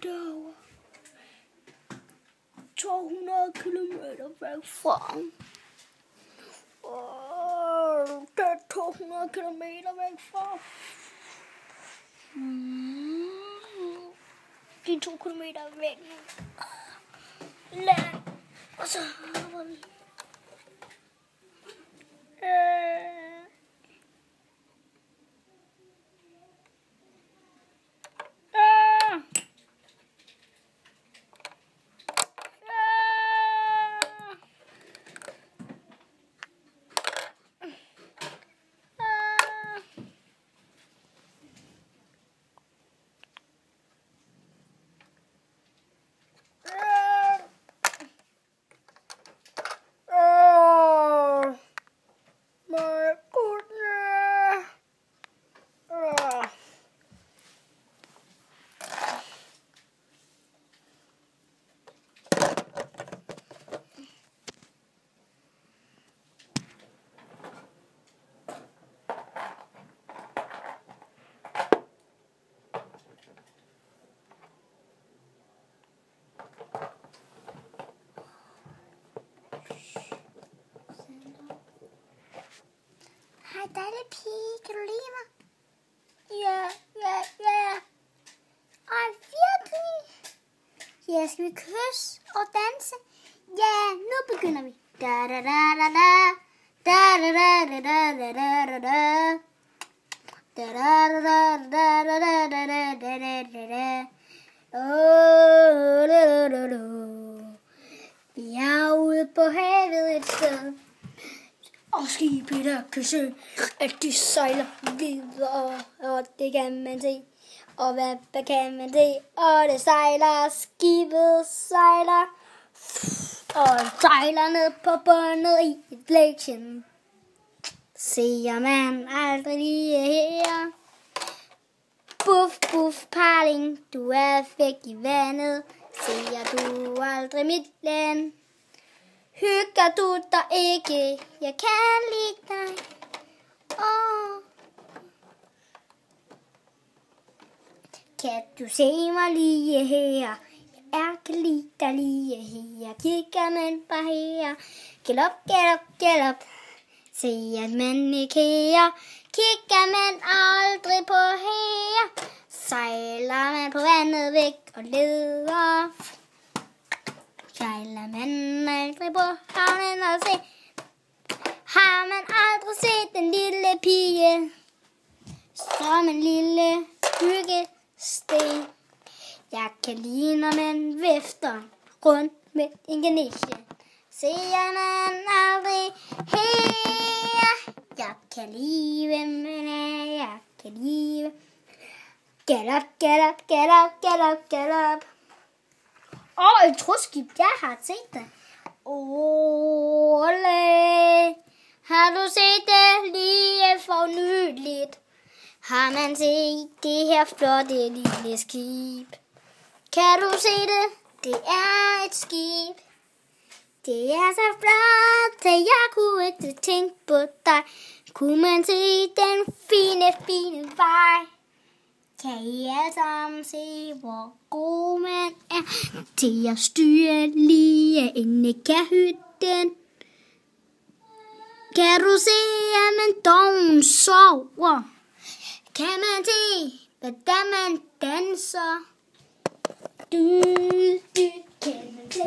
derovre. 200 kilometer væk fra. Der er 200 kilometer væk fra. De er 2 kilometer væk nu. Land. Og så hopper vi. Hej, dejlig pige. Kan du lide mig? Ja. Ej, virkelig? Ja, skal vi kysse og danse? Ja, nu begynder vi. Da da da da da. Da da da da da da da da. Da da da da da da da da da da da da. Vi er ude på havet et sted. Og skibet der kan se, at de sejler videre, og det kan man se. Og hvad kan man se? Og det sejler, skibet sejler, og sejler ned på bundet i et læggen. Ser man aldrig lige her. Buff, buff, parling, du er væk i vandet. Ser du aldrig mit land? Hygger du dig ikke? Jeg kan lide dig. Kan du se mig lige her? Jeg kan lide dig lige her. Kigger man bare her. Get up. Se at man ikke her. Kigger man aldrig på her. Sejler man på vandet væk og leder. Sejler man aldrig på havnen og se. Har man aldrig set den lille pige? Som en lille hyggesten. Jeg kan lide, når man vifter rundt med en ganesje. Ser man aldrig her. Jeg kan lide, hvem man er. Jeg kan lide. Get up. Et truskib, jeg har set det. Ole, har du set det lige for nyligt? Har man set det her flotte lille skib? Kan du se det? Det er et skib. Det er så flot, at jeg kunne ikke tænke på dig. Kunne man se den fine vej? Kan I alle sammen se, hvor god man er til at styre lige inde i kahytten? Kan du se, at man doven sover? Kan man se, hvordan man danser? Kan man se,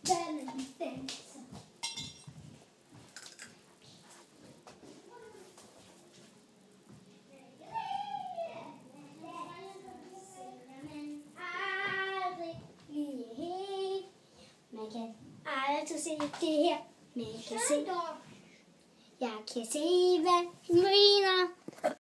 hvordan man danser? Man kan altid se det her. Man kan se. Jeg kan se, hvad du mener.